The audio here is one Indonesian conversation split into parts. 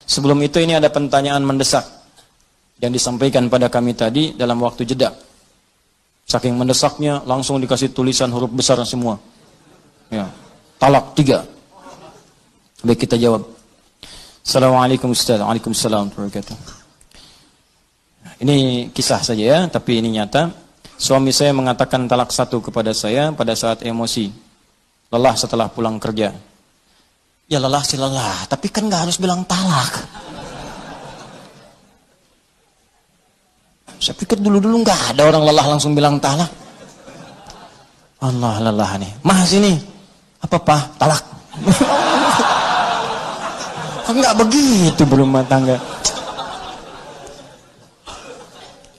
Sebelum itu ini ada pertanyaan mendesak yang disampaikan pada kami tadi dalam waktu jeda. Saking mendesaknya langsung dikasih tulisan huruf besar semua. Ya, talak 3. Baik, kita jawab. Assalamualaikum Ustaz. Waalaikumsalam warahmatullahi wabarakatuh. Ini kisah saja ya, tapi ini nyata. Suami saya mengatakan talak 1 kepada saya pada saat emosi, lelah setelah pulang kerja. Ya lelah sih lelah, tapi kan nggak harus bilang talak. Saya pikir dulu-dulu nggak ada orang lelah langsung bilang talak. Allah, lelah nih. Mas ini apa talak? Nggak begitu berumah tangga.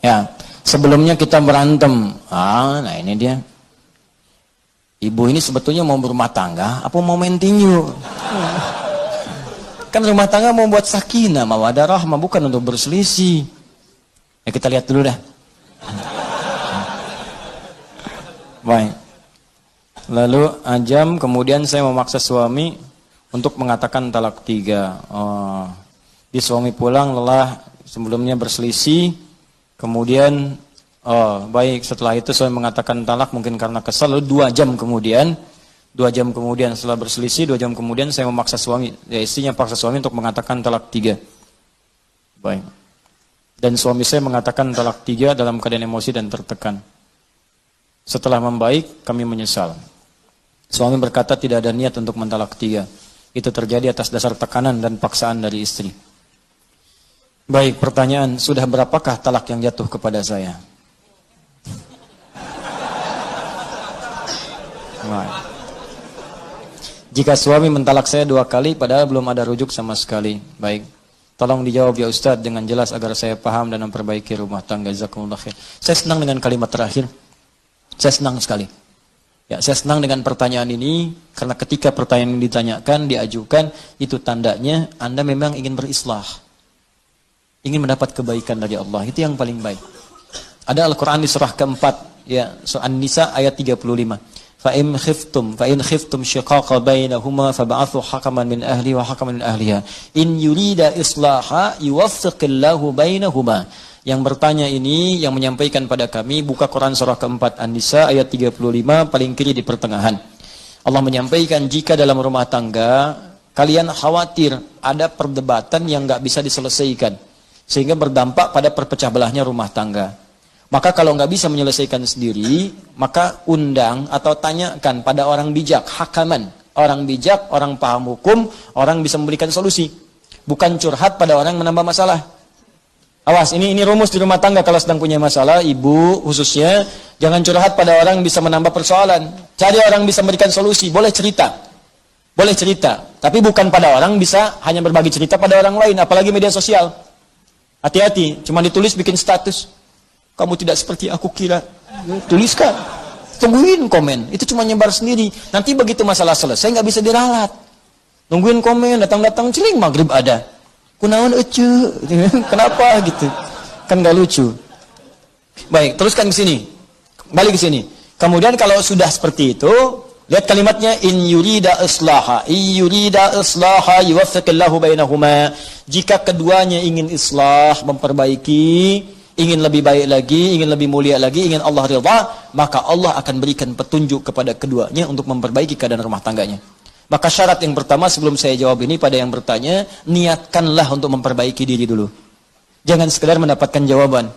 Ya, sebelumnya kita berantem. Nah ini dia. Ibu ini sebetulnya mau berumah tangga, apa mau main tinju? Kan rumah tangga mau buat sakinah, mawaddah rahmah, bukan untuk berselisih. Ya kita lihat dulu dah. Baik. Lalu jam kemudian saya memaksa suami untuk mengatakan talak 3. Di suami pulang lelah, sebelumnya berselisih, kemudian baik, setelah itu saya mengatakan talak mungkin karena kesal. Lalu 2 jam kemudian setelah berselisih, 2 jam kemudian saya memaksa suami, ya istrinya paksa suami untuk mengatakan talak 3. Baik. Dan suami saya mengatakan talak 3 dalam keadaan emosi dan tertekan. Setelah membaik, kami menyesal. Suami berkata tidak ada niat untuk mentalak 3. Itu terjadi atas dasar tekanan dan paksaan dari istri. Baik, pertanyaan, sudah berapakah talak yang jatuh kepada saya? Baik. Jika suami mentalak saya 2 kali padahal belum ada rujuk sama sekali. Baik. Tolong dijawab ya Ustadz dengan jelas agar saya paham dan memperbaiki rumah tangga. Jazakumullah khair. Saya senang dengan kalimat terakhir. Saya senang sekali. Ya, saya senang dengan pertanyaan ini karena ketika pertanyaan ini ditanyakan, diajukan, itu tandanya Anda memang ingin berislah. Ingin mendapat kebaikan dari Allah. Itu yang paling baik. Ada Al-Qur'an di surah keempat, ya, surah An-Nisa ayat 35. Fa in khiftum shiqaqa bainahuma fab'athu hakaman min ahli wa hakaman min ahliha in yurida islaha yuwaffiqillahu bainahuma. Yang bertanya ini yang menyampaikan pada kami, buka Quran surah keempat An-Nisa ayat 35 paling kiri di pertengahan. Allah menyampaikan jika dalam rumah tangga kalian khawatir ada perdebatan yang enggak bisa diselesaikan sehingga berdampak pada perpecah belahnya rumah tangga. Maka kalau nggak bisa menyelesaikan sendiri, maka undang atau tanyakan pada orang bijak, hakaman. Orang bijak, orang paham hukum, orang bisa memberikan solusi. Bukan curhat pada orang menambah masalah. Awas, ini rumus di rumah tangga kalau sedang punya masalah, ibu khususnya, jangan curhat pada orang yang bisa menambah persoalan. Cari orang bisa memberikan solusi, boleh cerita. Boleh cerita, tapi bukan pada orang bisa hanya berbagi cerita pada orang lain, apalagi media sosial. Hati-hati, cuma ditulis bikin status. Kamu tidak seperti aku kira. Tuliskan. Tungguin komen. Itu cuma nyebar sendiri. Nanti begitu masalah selesai nggak bisa diralat. Nungguin komen, datang-datang celing maghrib ada. Kunaon ece. Kenapa gitu? Kan nggak lucu. Baik, teruskan ke sini. Balik ke sini. Kemudian kalau sudah seperti itu, lihat kalimatnya in yurida islaha. In yurida islaha yuwaffiqillahu bainahuma. Jika keduanya ingin islah, memperbaiki, ingin lebih baik lagi, ingin lebih mulia lagi, ingin Allah ridha, maka Allah akan berikan petunjuk kepada keduanya untuk memperbaiki keadaan rumah tangganya. Maka syarat yang pertama sebelum saya jawab ini pada yang bertanya, niatkanlah untuk memperbaiki diri dulu. Jangan sekedar mendapatkan jawaban.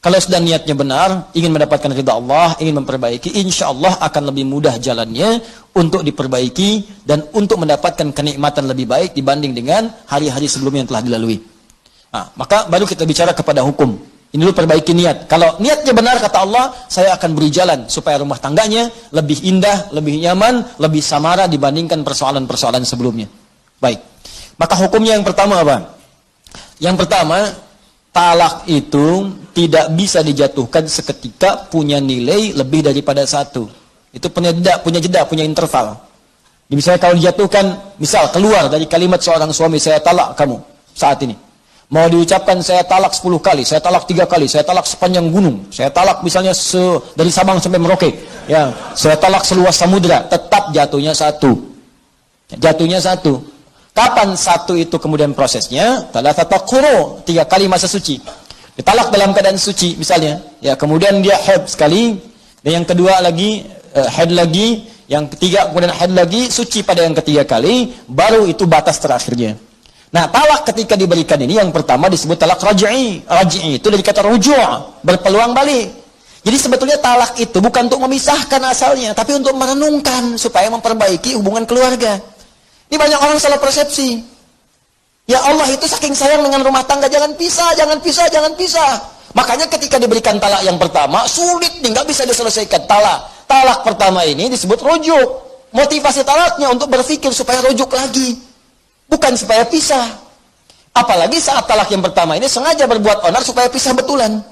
Kalau sudah niatnya benar, ingin mendapatkan ridha Allah, ingin memperbaiki, insya Allah akan lebih mudah jalannya untuk diperbaiki dan untuk mendapatkan kenikmatan lebih baik dibanding dengan hari-hari sebelumnya yang telah dilalui. Nah, maka baru kita bicara kepada hukum. Ini dulu perbaiki niat. Kalau niatnya benar kata Allah, saya akan beri jalan supaya rumah tangganya lebih indah, lebih nyaman, lebih samara dibandingkan persoalan-persoalan sebelumnya. Baik. Maka hukumnya yang pertama apa? Yang pertama, talak itu tidak bisa dijatuhkan seketika, punya nilai lebih daripada 1. Itu punya jeda, punya interval. Misalnya kalau dijatuhkan, misal keluar dari kalimat seorang suami, saya talak kamu saat ini. Mau diucapkan saya talak 10 kali, saya talak 3 kali, saya talak sepanjang gunung, saya talak misalnya dari Sabang sampai Merauke, ya, saya talak seluas samudra, tetap jatuhnya 1. Jatuhnya 1. Kapan satu itu kemudian prosesnya? Thalathata quru, 3 kali masa suci. Ditalak dalam keadaan suci misalnya. Ya, kemudian dia haid sekali, dan yang kedua lagi haid lagi, yang ketiga kemudian haid lagi, suci pada yang ketiga kali, baru itu batas terakhirnya. Nah, talak ketika diberikan ini yang pertama disebut talak raj'i. Raj'i itu dari kata ruju', berpeluang balik. Jadi sebetulnya talak itu bukan untuk memisahkan asalnya, tapi untuk merenungkan supaya memperbaiki hubungan keluarga. Ini banyak orang salah persepsi. Ya Allah itu saking sayang dengan rumah tangga, jangan pisah, jangan pisah, jangan pisah. Makanya ketika diberikan talak yang pertama, sulit nih, nggak bisa diselesaikan. Talak pertama ini disebut rujuk. Motivasi talaknya untuk berpikir supaya rujuk lagi. Bukan supaya pisah. Apalagi saat talak yang pertama ini sengaja berbuat onar supaya pisah betulan.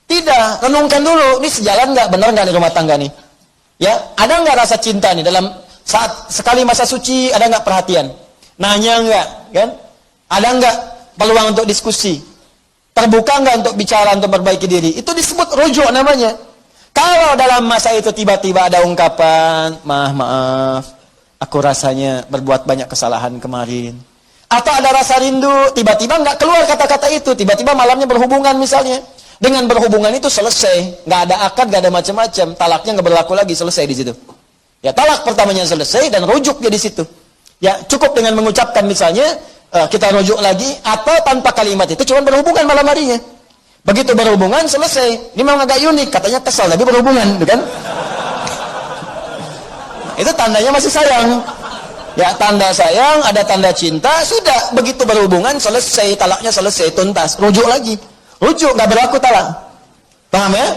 Tidak, renungkan dulu, ini sejalan nggak, benar nggak di rumah tangga nih? Ya, ada nggak rasa cinta nih dalam saat sekali masa suci, ada nggak perhatian? Nanya nggak, kan? Ada nggak peluang untuk diskusi? Terbuka nggak untuk bicara, untuk perbaiki diri? Itu disebut rujuk namanya. Kalau dalam masa itu tiba-tiba ada ungkapan, maaf, aku rasanya berbuat banyak kesalahan kemarin. Atau ada rasa rindu, tiba-tiba nggak keluar kata-kata itu, tiba-tiba malamnya berhubungan misalnya. Dengan berhubungan itu selesai, nggak ada akad, nggak ada macam-macam, talaknya nggak berlaku lagi, selesai di situ. Ya, talak pertamanya selesai dan rujuk dia di situ. Ya, cukup dengan mengucapkan misalnya kita rujuk lagi, atau tanpa kalimat itu cuma berhubungan malam harinya. Begitu berhubungan selesai. Ini memang agak unik, katanya kesal tapi berhubungan, kan? Itu tandanya masih sayang. Ya, tanda sayang, ada tanda cinta, sudah begitu berhubungan selesai, talaknya selesai, tuntas, rujuk lagi. Rujuk, nggak berlaku talak. Paham ya?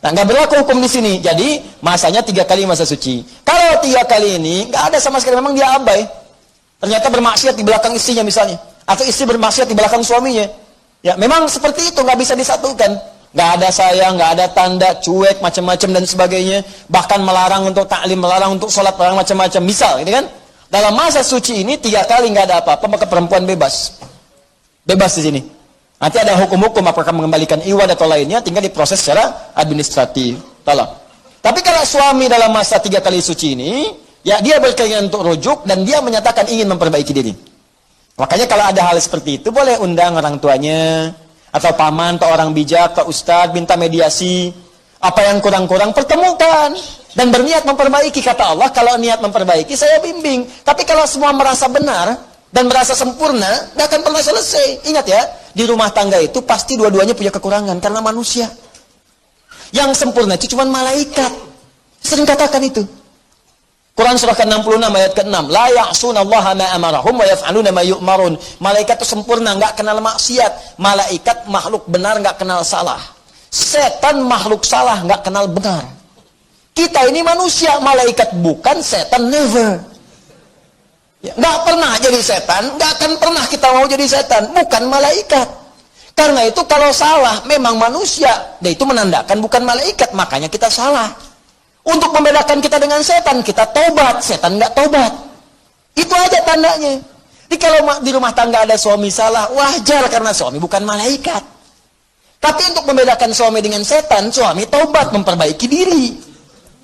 Nah, nggak berlaku hukum di sini. Jadi masanya 3 kali masa suci. Kalau 3 kali ini nggak ada sama sekali, memang dia abai. Ternyata bermaksiat di belakang istrinya misalnya, atau istri bermaksiat di belakang suaminya. Ya, memang seperti itu, nggak bisa disatukan. Nggak ada sayang, nggak ada tanda, cuek, macam-macam dan sebagainya. Bahkan melarang untuk taklim, melarang untuk sholat, melarang macam-macam. Misal, ini kan dalam masa suci ini 3 kali nggak ada apa-apa, maka perempuan bebas. Bebas di sini. Nanti ada hukum-hukum apakah mengembalikan iwad atau lainnya, tinggal diproses secara administratif. Tolong. Tapi kalau suami dalam masa 3 kali suci ini, ya dia berkeinginan untuk rujuk dan dia menyatakan ingin memperbaiki diri. Makanya kalau ada hal seperti itu, boleh undang orang tuanya, atau paman, atau orang bijak, atau ustadz, minta mediasi. Apa yang kurang-kurang, pertemukan. Dan berniat memperbaiki. Kata Allah, kalau niat memperbaiki, saya bimbing. Tapi kalau semua merasa benar, dan merasa sempurna, tidak akan pernah selesai. Ingat ya, di rumah tangga itu pasti dua-duanya punya kekurangan, karena manusia. Yang sempurna itu cuma malaikat. Sering katakan itu. Quran surah ke-66 ayat ke-6. La ya'sunallaha ma amarahum wa yaf'aluna ma yu'marun. Malaikat itu sempurna, enggak kenal maksiat. Malaikat makhluk benar, enggak kenal salah. Setan makhluk salah, enggak kenal benar. Kita ini manusia, malaikat bukan, setan never. Ya, enggak pernah jadi setan, enggak akan pernah kita mau jadi setan, bukan malaikat. Karena itu kalau salah memang manusia, dan itu menandakan bukan malaikat, makanya kita salah. Untuk membedakan kita dengan setan, kita tobat, setan nggak tobat. Itu aja tandanya. Jadi kalau di rumah tangga ada suami salah, wajar karena suami bukan malaikat. Tapi untuk membedakan suami dengan setan, suami tobat, memperbaiki diri.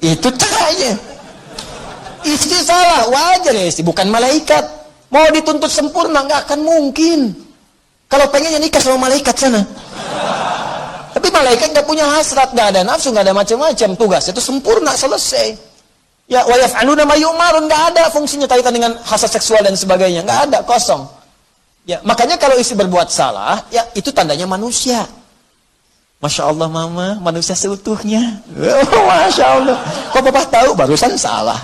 Itu caranya. Istri salah, wajar ya istri, bukan malaikat. Mau dituntut sempurna, nggak akan mungkin. Kalau pengennya nikah sama malaikat sana. Tapi malaikat nggak punya hasrat, nggak ada nafsu, nggak ada macam-macam. Tugas itu sempurna, selesai. Ya, wa yaf'aluna ma yu'marun, nggak ada fungsinya kaitan dengan hasrat seksual dan sebagainya, nggak ada, kosong. Ya, makanya kalau istri berbuat salah, ya itu tandanya manusia. Masya Allah mama, manusia seutuhnya. Oh, Masya Allah. Kok papa tahu barusan salah.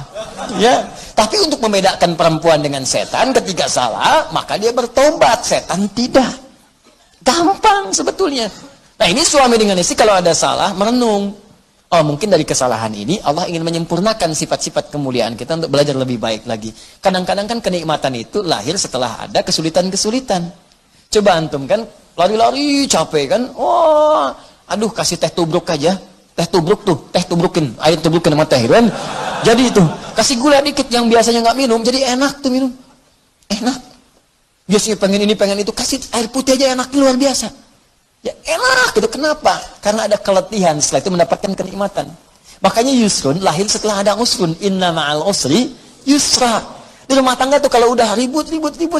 Ya, tapi untuk membedakan perempuan dengan setan, ketika salah, maka dia bertobat, setan tidak. Gampang sebetulnya. Nah, ini suami dengan istri kalau ada salah, merenung. Oh, mungkin dari kesalahan ini Allah ingin menyempurnakan sifat-sifat kemuliaan kita untuk belajar lebih baik lagi. Kadang-kadang kan kenikmatan itu lahir setelah ada kesulitan-kesulitan. Coba antum kan lari-lari capek kan. Oh, aduh kasih teh tubruk aja. Teh tubruk tuh, teh tubrukin, air tubrukin sama teh kan. Jadi itu, kasih gula dikit yang biasanya nggak minum, jadi enak tuh minum. Enak. Biasanya pengen ini, pengen itu, kasih air putih aja enak luar biasa. Ya enak gitu. Kenapa? Karena ada keletihan, setelah itu mendapatkan kenikmatan. Makanya yusrun lahir setelah ada usrun. Inna ma'al usri yusra. Di rumah tangga tuh kalau udah ribut,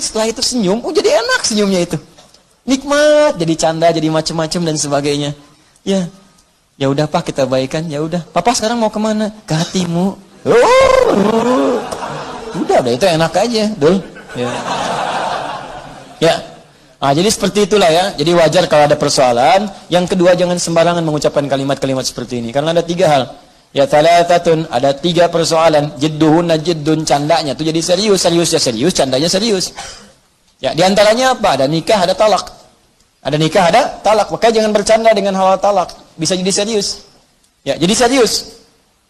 setelah itu senyum, jadi enak senyumnya itu. Nikmat, jadi canda, jadi macam-macam dan sebagainya. Ya, ya udah Pak, kita baikan. Ya udah, Papa sekarang mau kemana? Ke hatimu. Udah itu enak aja, Dul. Ya. Ya. Nah, jadi seperti itulah ya. Jadi wajar kalau ada persoalan. Yang kedua, jangan sembarangan mengucapkan kalimat-kalimat seperti ini. Karena ada 3 hal. Ya thalathatun, ada 3 persoalan. Jidduhunna jiddun, candanya itu jadi serius, candanya serius. Ya, di antaranya apa? Ada nikah, ada talak. Ada nikah, ada talak. Maka jangan bercanda dengan hal talak. Bisa jadi serius. Ya, jadi serius.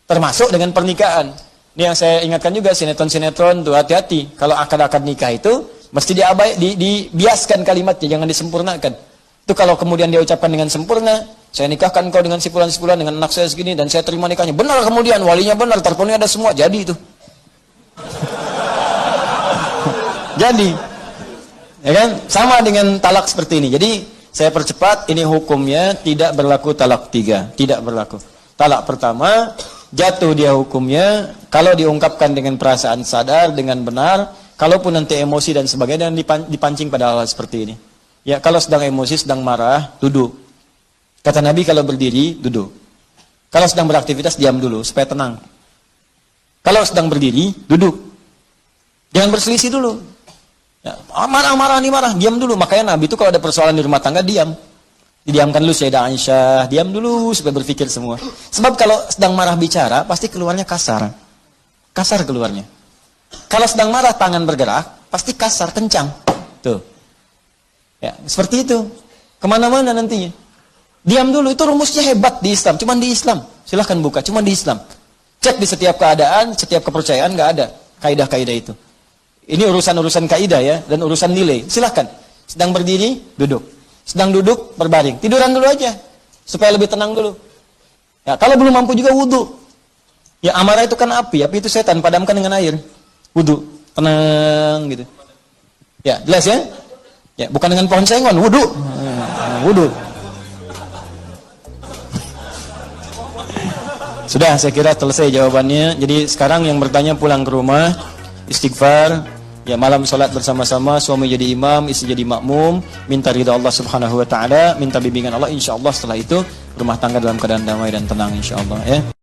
Termasuk dengan pernikahan. Ini yang saya ingatkan juga, sinetron-sinetron tuh hati-hati. Kalau akad-akad nikah itu mesti dibiaskan kalimatnya, jangan disempurnakan. Itu kalau kemudian dia ucapkan dengan sempurna, saya nikahkan kau dengan si fulan dengan anak saya segini dan saya terima nikahnya. Benar kemudian walinya benar, terpenuhi ada semua, jadi itu. Jadi, ya kan? Sama dengan talak seperti ini. Jadi saya percepat, ini hukumnya tidak berlaku talak 3, tidak berlaku. Talak pertama jatuh dia hukumnya kalau diungkapkan dengan perasaan sadar, dengan benar, kalaupun nanti emosi dan sebagainya dan dipancing pada hal seperti ini. Ya, kalau sedang emosi, sedang marah, duduk. Kata Nabi kalau berdiri, duduk. Kalau sedang beraktivitas, diam dulu supaya tenang. Kalau sedang berdiri, duduk. Jangan berselisih dulu. Ya, marah, diam dulu. Makanya Nabi itu kalau ada persoalan di rumah tangga, diam. Didiamkan dulu Sayyidah Aisyah, diam dulu supaya berpikir semua. Sebab kalau sedang marah bicara, pasti keluarnya kasar. Kasar keluarnya. Kalau sedang marah tangan bergerak, pasti kasar, kencang. Tuh. Ya, seperti itu. Kemana-mana nantinya. Diam dulu, itu rumusnya hebat di Islam. Cuman di Islam. Silahkan buka, cuman di Islam. Cek di setiap keadaan, setiap kepercayaan, nggak ada kaidah-kaidah itu. Ini urusan-urusan kaidah ya, dan urusan nilai. Silahkan. Sedang berdiri, duduk. Sedang duduk, berbaring. Tiduran dulu aja. Supaya lebih tenang dulu. Ya, kalau belum mampu juga wudu. Ya, amarah itu kan api. Api itu setan, padamkan dengan air. Wudu. Tenang gitu. Ya, jelas ya? Ya, bukan dengan pohon sengon, wudu. Wudu. Sudah, saya kira selesai jawabannya. Jadi sekarang yang bertanya pulang ke rumah, istighfar. Ya, malam sholat bersama-sama, suami jadi imam, istri jadi makmum, minta ridha Allah Subhanahu wa taala, minta bimbingan Allah, insyaallah setelah itu rumah tangga dalam keadaan damai dan tenang insyaallah ya.